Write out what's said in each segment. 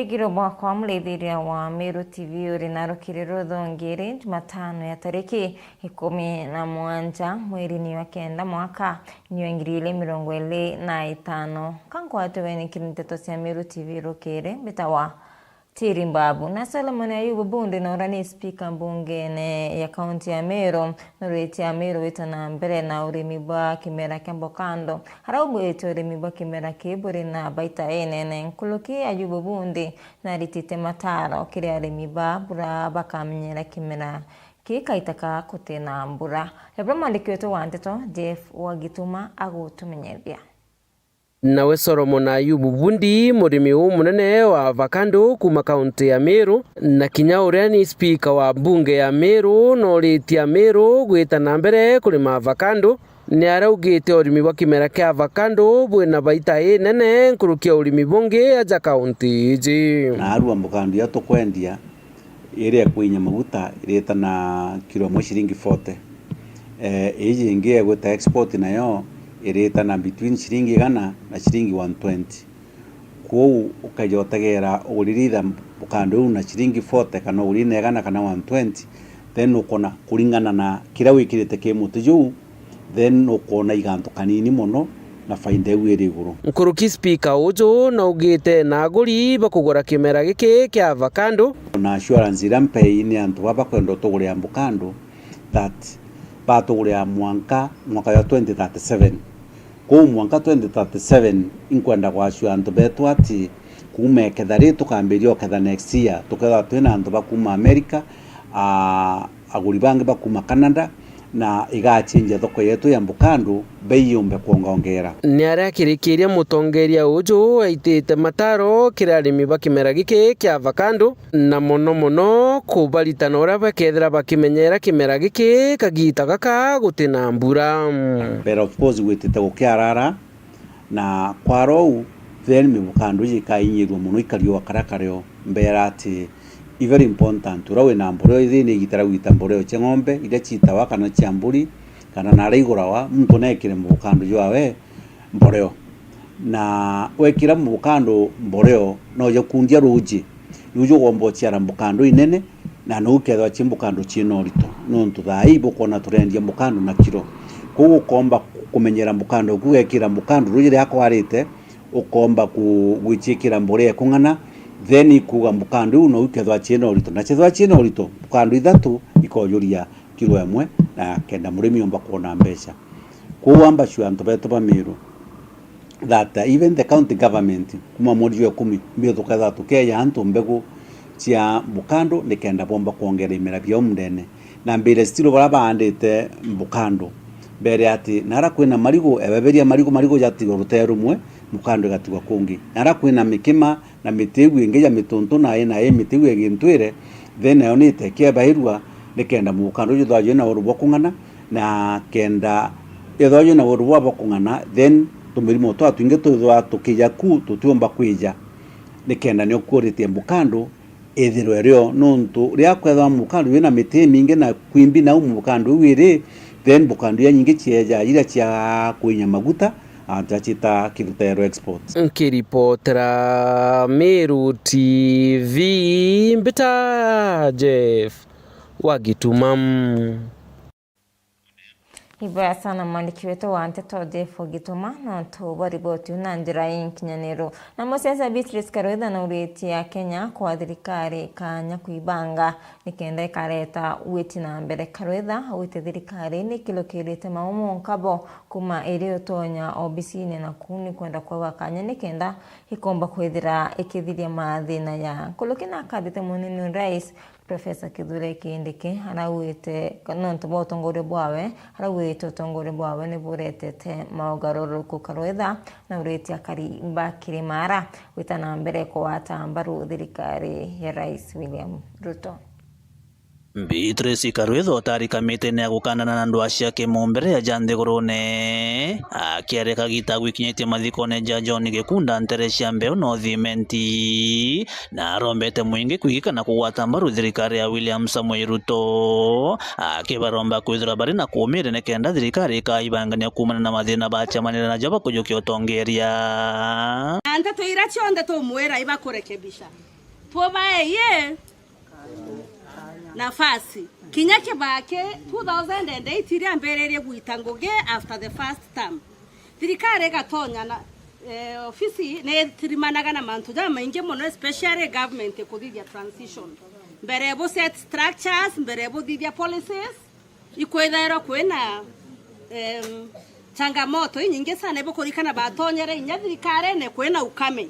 Mwirigiro mwakwa mlethiria wa Meru TV uri narukiriro thongeri Jumatano ya tariki 17 mweri wa kenda mwaka 2025 kankwatwe ni kirinteto cia Meru TV rukire bitawa Tiri Mbabu na Solomon Ayubu Bunde na urani speaker mbungene ya kaunti ya Meru noreti ya Meru witana mbere na urimi bwa kimera kembo kando haraubu eto urimi bwa kimera kiburi na baita enene nkuluki Ayubu Bunde na ritite mataro kiri urimi bwa bakamnyera kimera kikaitaka kutena mbura lebra mandiki wetu wanteto Jeff Wagituma agutumenyeria nawe Solomon Ayubu Bundi murimi munene wa avocado kuma kaunti ya Meru na kinya uria ni speaker wa bunge ya Meru no ritia Meru gwitana mbere kurima avocado ni araugite urimi wa kimera kia avocado bwina baita nene nkurukia urimi bungi aja kaunti iji na aru avocado ya tukwendia iria kwinya maguta iretana kilo mwa shilingi 40 iji ingia gwita export nayo iretana between shilingi 100 na shilingi 120 kou ukajotegera uliritha avocado na shilingi 40 kana urine 100 kana 120 then ukona kuringana na kira wikirite kimutu juu then ukona iganto kanini muno na faida iri iguru nkuruki speaker ujo na ugite na aguri bakugura kimera giki kia avocado na assurance irampe ni antu baba kwenda tugure avocado that batugure mwaka ya 2037 kwa mwaka 2037 inkwenda kwa antu betu ati kumeketha ri tukambirio ketha next year tuketha twina antu bakuma America aguri bangi bakuma Canada na igachinja thoko yetu ya avocado bei yumbe kuongera ni aria kirikiria mutongeria uju aitite mataro kira arimi bakimera giki kia avocado na mono kubaritana uria bakethira bakimenyera kimera giki kagita gaka gutina mbura but of course witite gukiarara na kwarou then avocado jikainyiru muno ikario karakareo mbera ati very important urawe na mboro ithini gitara gwita mboro cia ng'ombe ira citawa kana cia mburi kana nara igurawa muntu nekire avocado jwawe mboreo na wekira avocado mboreo no je kundia ruji rujo gombo cia avocado inene na no ukethwa cia avocado chino rito no ntuthai bukona turendia avocado na kilo ko ukomba kumenyera avocado kuwekira avocado ruji yakwarite ukomba kuwichikira mboreo kungana then ikuga avocado no ukethwa chino rito na chethwa chino rito avocado ithatu ikojuria kilo emwe na kenda murimi omba kuona mbeca kuamba shu antu betu ba Meru that even the county government kuma mwezi wa 10 mbio tukatha tukeya antu mbegu cia avocado nikenda bomba kuongera imera bya mndene na mbere stilo baraba andite avocado mbere ati nara kwina marigo ebeberia marigo jatigo rutero rumwe avocado gatigwa kungi nara kwina mikima na mitegu ingeja mitonto na mitegu egintwire then ayonite kiabairwa nikenda avocado jithwaje na urubo kungana na kenda ithwaje na urubo bakungana then tumirimo twatwinge tuthwa tukija ku tutuomba kwija nikenda ni okurite avocado ethiro rio nontu ria kwetha avocado wina miti mingi na kwimbi na avocado wiri then avocado ya nyingi cieja ira cia kwinya maguta atachita kirutero export nkiripotera Meru TV mbita Jeff Wagituma Ibaya sana mwandiki wetu wa Anteto Jeff Wagituma na tubariboti na njira y'inkinyaniro na Moses Beatrice Karwetha na ureti ya Kenya kwa thirikari kanya kuibanga nikenda ikareta witi na mbere Karwetha witi thirikari ni kilo kirete maumo nkabo kuma eri utonya obisine na kuni kwenda kwa kanya nikenda ikomba kwethira ikithiria mathina ya kulukina kadite munini rais Professor Kithure Kindiki arawite kanonto botongore bwawe arawite tongore bwawe ni buretete maugaruruku Karwetha na ureti akari mbakiri mara witana mbere ko watambaru thirikari ya Rais William Ruto Beatrice Karwetha otarikamite ne gukanana na ndwa ciake mumbere ya janthigurune akiereka gita gwikinyitie mathikone ja John Gikunda ntere cia mbeu no thimenti na rombete mwingi kwigika na kugwata mbaru thirikari ya William Samoei Ruto akibaromba kwithira bari na kumire ne kenda thirikari kaibangania kumana na mathina bachamanira na jaba kujukia utongeria anta tuira chonde tumwera iba kurekebisha tuobaye nafasi kinyake bake 2008 iri ambererie gwita ngoge after the first term thirikari gatonya na ofisi ne tirimanaga na mantu ja mainge mono especially government kuthithia transition mbere bo set structures mbere bo thithia policies ikwethairo kwena changamoto nyingi sana bo kurikana batonyere inya thirikari ne kwena ukame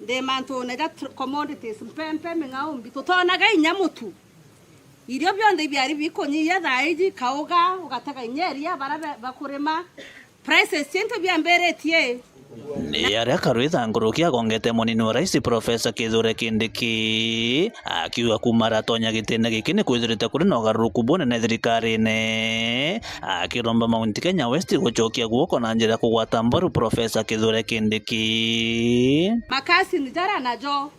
de mantu ne commodities mpempe mingaumbi tutonaga inya mutu irio byonde byari bikonyiye thaiji kauga ugataka inyeria bara bakurema prices cento byamberetie ni aria karwitha ngurukia gongete munini wa rais Profesa Kithure Kindiki akiuga kumara tonya gitene giki ni kwithirite kuri na ugaruruku bunene thirikari-ini akiromba Mount Kenya West gucokia guoko na njira kugwata mbaru Profesa Kithure Kindiki makasi ni jara najo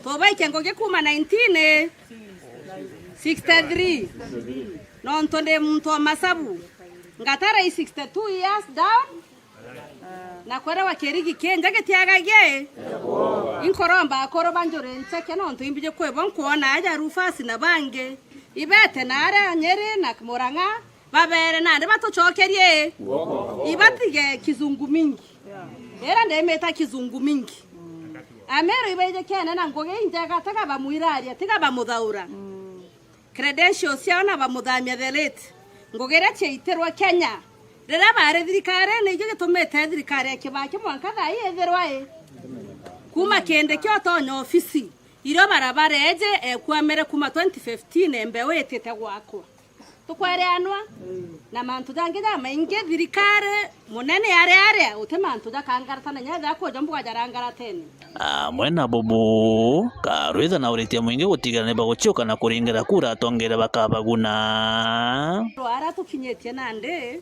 tobai kengo kuma 1963 non tonde mtu masabu ngatara 62 years down na kwera wa kerigi kenja getiagage inkoromba akoroba njore nseke no ntimbije kwebo kuona aja rufasi na bange ibete nare nyeri na Murang'a babere nande batochokerie ibatige kizungu mingi era ndemeta kizungu mingi amero ibeje kene na ngoge injaga taka bamuiraria tika bamuthaura credentials yao na bamuthamia the late ngogera cheiterwa Kenya rera bare thirikari ne ige gitumete thirikari kibake mwanka thai etherwa kuma kende kyo tonyo ofisi iro barabara eje kwamere kuma 2015 embewe etete gwako tukwere anwa na mantu jangida mainge thirikari munene yare utemantu jakangaratana nyatha ko jambu ajarangara tene mwena bubu karwitha na uritia mwingi gutigana bagucioka na kuringira kura tongere bakabaguna ara tukinyetie nande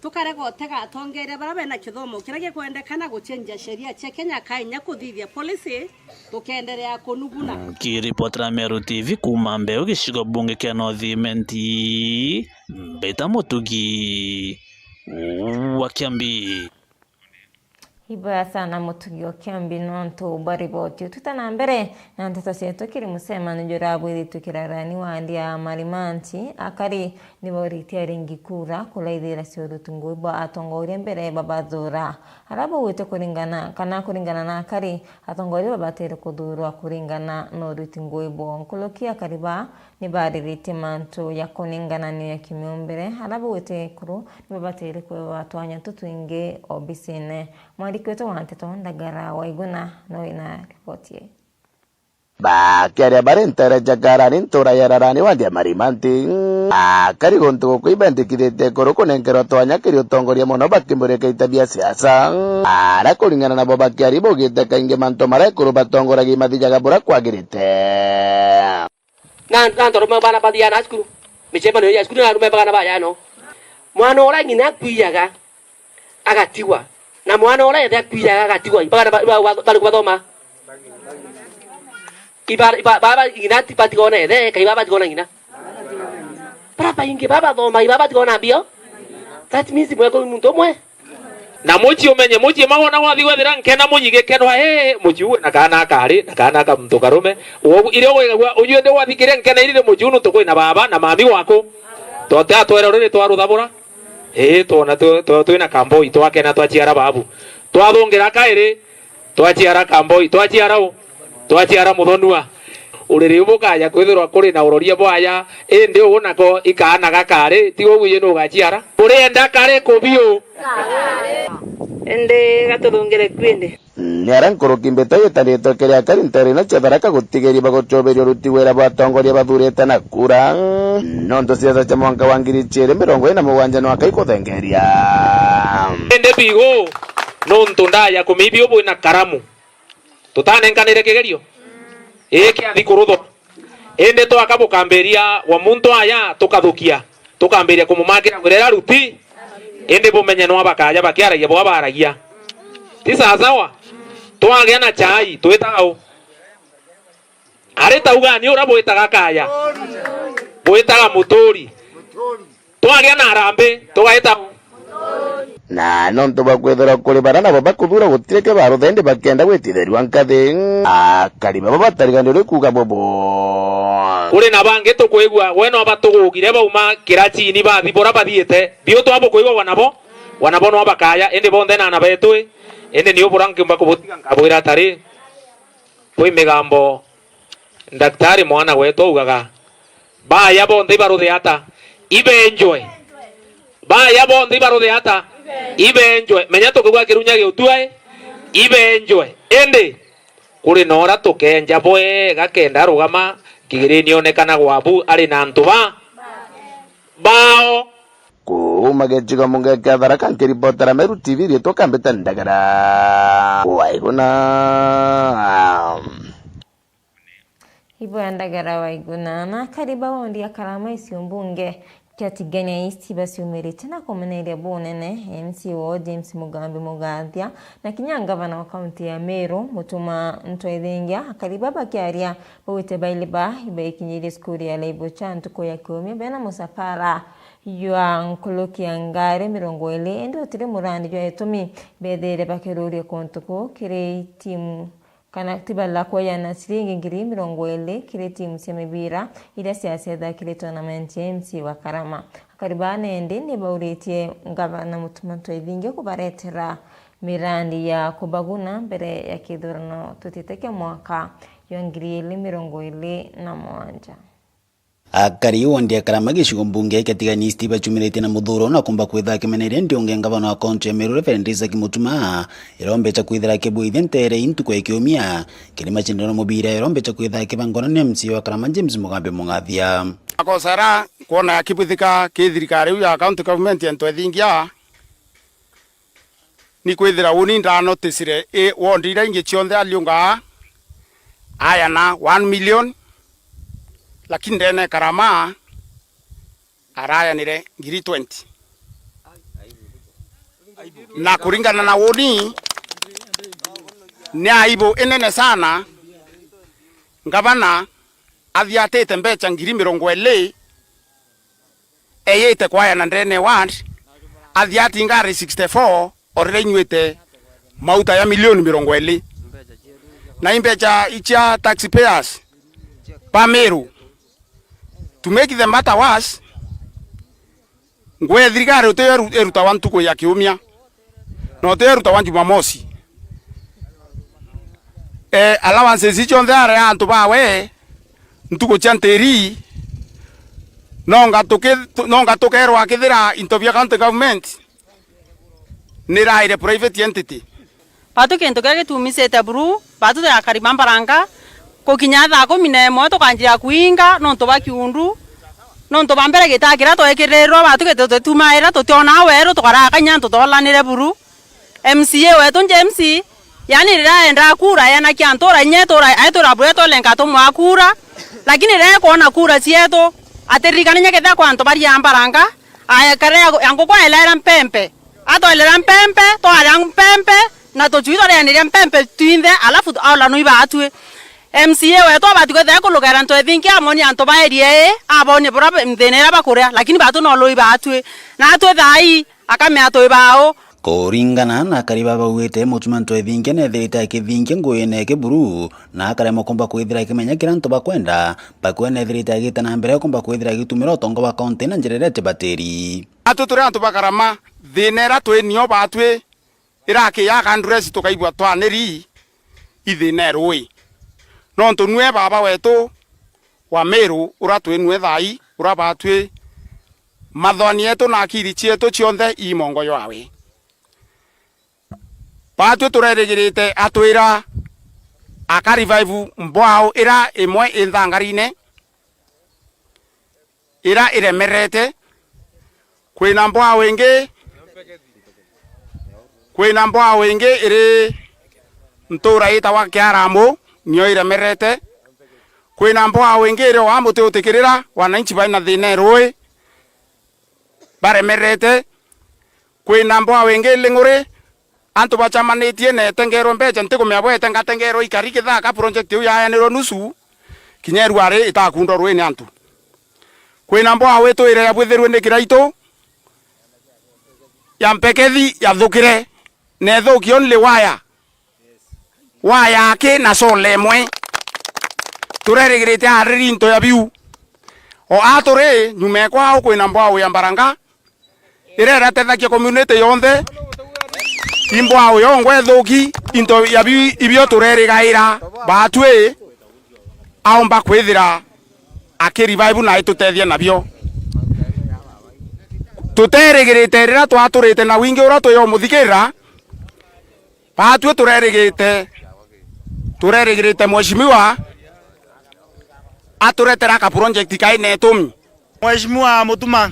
tukare gotega tongere barabe na kithomo kirage kwendekana guchenja sheria cia Kenya kainya kuthithia policy tukenderea kunuguna kiripotera Meru TV kuma Mbeu gicigo bunge kia North Mbeta Mutugi wa Kiambi. Ibaya sana Mutugi wa Kiambi nonto bariboti tutana mbere na nteto cietu kiri musemano jorabu iri tukirarani wandia marimanti akari niboritia ringi kura kulaithira cio tungu ba atongoria mbere babathura arabo wite kuringana na akari atongoria babatere kuthurwa kuringana no rutingu ibo nkolokia kariba nibaririte mantu ya kuningana ni ya kimiombere arabo wite kuru nibabatere kwa watwanya tutuinge obisine kwetu wanteto ndagara waiguna no ina reportie bakere barentere jagarani ntura yararani wandia marimanti akari gontu kuibendikithite kuru kunenkero twanya kiri utongoria muno bakimureka itabia siasa ara kuringana nabo bakiari bogite kainge manto mara kuru batongoragia mathijaga bura kwagirite na ndoroma bana badiana skuru michema no ya skuru na rume bana bayano mwana ora ngina kwiyaga agatiwa na mwana ora ethe kwiyaga agatigwa bana bali kubathoma baba inati patigona ethe kai baba tigona ngina baba inge baba thoma baba tigona bio that means mweko muntu mwe na muchi umenye muchi mawona wathi wethira nkena munyige kenwa muchi uwe na kana ka muntu karume ile wegwa uyu ndi wathikire nkena ile muchi unu tukwina baba na mami wako tote atwera riri twaruthabura tuona twina kamboi twakena twachiara babu twathungira kairi twachiara kamboi twachiara muthonua uriri ubukaya kwithirwa kuri na uroria bwaya ndi ubonako ikana gakari ti uguye no gachiara urenda kare kubio ende gatuthungire kwinde nyaran kimbeta yetarito keria kari ntari na chabaraka gutigeri bagochoberio rutiwera batongoria bathurete na kura nonto siasa cha mwaka wa 2027 no akaikuthengeria ende bigo nonto ndaya kumibio bwina karamu tutanenkanire kigerio eke athikurutho ende to akabukamberia wa muntu aya tukathukia tukamberia kumumakira ngurera ruti ende bumenye no abakaja bakiaragia bo abaragia ti sawa twagea na chai twitao areta ugani ura bwitaga kaya bwitaga muturi twagea na rambe tugaita na nonto bakwethera kuri barana babakuthura gutireke baruthende bakenda gwititherwa nkathi akari baba batariganire kuga bobo kuri na bangi tukwigua we no batugugire bauma kirachini bathi bora bathiete bio twabo kuigua wanabo no bakaya ende bonde na betwe ende niyo burangi mbakubutiga ngabwira tari kwi migambo daktari mwana wetu ugaga baya bonde baruthe ata ibenjwe baya bonde baruthe ata ibenjwe menya tukugwa kirunya giutue ibenjwe ende kuri nora tukenja bwega kenda rugama kigiri onekana gwabu ari na ntu bao mageciga mungeka tharaka nkiripotera Meru TV rieto kambeta ndagara waiguna Ibo ndagara waiguna na kariba wondi akarama isio mbunge Kiatigania East basiumirite na komenere bonene MCO James Mugathia na kinyangavana wa kaunti ya Meru Mutuma Ntwethingia akariba bakiaria bawite bailiba ibekinyire skuli ya Laibocha ntuko ya Kiumia bena musafara ywa nkolokia ngare 20 endo tire murandi jwa etumi bedere bakeruri kontuko kire timu kana tibala kwa ya na siringi ngiri 20 kire timu semebira ila siasa kire tournament MC wa Karama akaribane ende ne bauretie ngavana Mutuma Ntwethingia kubaretera mirandi ya kubaguna mbere ya kidurano tutiteke mwaka ya ngiri 2021 akari wondi akarama gicigo mbunge Kiatigania East bachumirite na muthuro na kumba kwitha kimenere ndionge ngavana wa kaunti ya Meru Reverend Isaac Mutuma irombecha kwithira kibwithia ntere intuko ya Kiumia kiri machindano mubira irombecha kwitha kibangona ni MC wa Karama James Mugathia akosara kuona kibwithika kithirikari ya county government ya Ntwethingia ni kwithira uni nda noticire wondi ira ingi chionthe aliunga aya na 1 million lakini ndene Karama araya nire ngiri 20 na kuringana na woni ni aibu enene sana ngavana athiatete mbecha ngiri 20 eyete kwaya na ndene ward athiati ngari 64 orire nywete mauta ya milioni 20 na imbecha icha taxpayers pa Meru. To make the matter worse, ngwe thirikari uteruta wa ntuko ya Kiumia no uteruta wa Jumamosi allowances icho ndare antu bawe ntuko chanteri nonga tokerwa akithira intobia county government ni raire private entity patu kento kage tumisete buru patu ya karimambaranga kokinya tha 11 tukanjira kuinga nonto bakiundu nonto bambere gitakira twekirerwa batu gete tumaira tutiona wero tukarakanya tutolanire buru MCA wetu James yani riraenda kura yana kiantora nyetora aitora bweto lenga tumwa kura lakini rere kuona kura cieto atirikanya getha kwanto bari ambaranga aya kare yango kwa elera mpempe ato elera mpempe to ara mpempe na to chuito re mpempe twinde alafu ala no iba atwe MCA wetu abatigothe kulugera Ntwethingia amoni anto baerie abone bora mthenera bakuria lakini batu no loiba atwe na atwe thai akame atwe bao kuringana na kariba bauite Mutuma Ntwethingia nethirite akithingia nguyene kiburu na akaremo kumba kwithira kimenya kira ntu bakwenda bakwenethirite agite na mbere kumba kwithira gitumira utongo wa kaunti na njirerete bateri atu turi antu bakarama thinera twenio batwe iraki ya kandresi tukaibwa twaneri ithinerwi no ntunwe baba wetu wa Meru uratwenwe thai urabatwe mathoni yetu na akiri cietu cionthe imongo yawe batwe tureregirite atwira aka revive mbwao ira imwe inthangarine ira iremerete kwina mbwao ingi iri ntura ita wa Kiaramu nyo iremerete kwina mbwao ingi iri wa muti utikirira wananchi baina thine rui baremerete kwina mbwao ingi linguri antu bachamanitie ne tengero mbecha ntikumya bwete ngatengero ikari kithaka project yu yayanirwo nusu kinyeru ari itakundo rwini antu kwina mbwao witu ire yabwithirwe ni kiraitu ya mpekethi ya thukire ne thuki only waya ke na sole mwe turerigirite ariri nto ya biu o atore nyume kwao kwina mbao ya mbaranga irera tethakia community yonthe imbao yongwe thuki into ya biu ibio turerigaira batwe aomba kwithira akirivive na itutethia nabio tuterigirite rira twaturite na wingi ura tuyo muthikirira batwe turerigirite mheshimiwa aturetera ka project kaine tumi mheshimiwa mutuma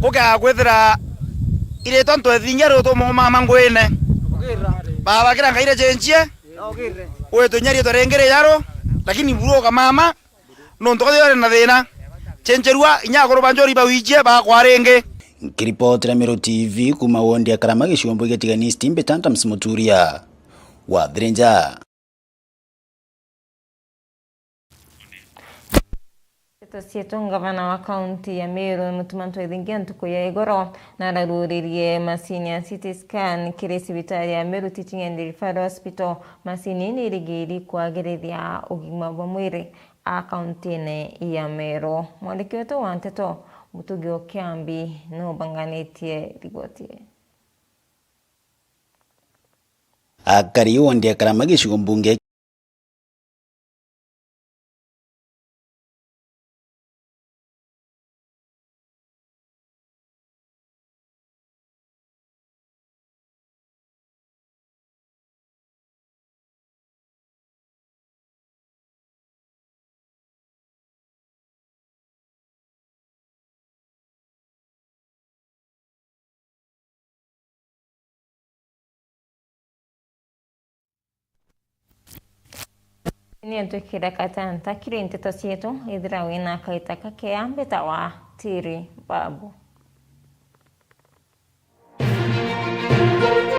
kuka kwithira ile tonto ethingeru to mama ngwine baba kira ngaire chenchie wetu nyari torengere yaro lakini buroka mama no ntokore na thina chencherua inyagoro banjori bawijie ba kwarenge. Kiripoti Meru TV kuma wondi ya Karamagi Shombo getigani stimbe tanta msimuturia wa Drenja. Sieto ngavana wa kaunti ya Meru mutumanto edingia ntuko ya igoro na raruririe masini ya CT scan kire sibitari ya Meru Teaching and Referral Hospital masini ni rigiri kwa gerethia ugima wa mwiri a kaunti ya Meru. Mwandiki wetu wa Nteto Mutugi Okiambi no banganitie riboti. Akari wondi ya Karamagi Shombo Ni ntukira katanta kiri Nteto sieto idira wina kaitaka kea betawa tiri babu.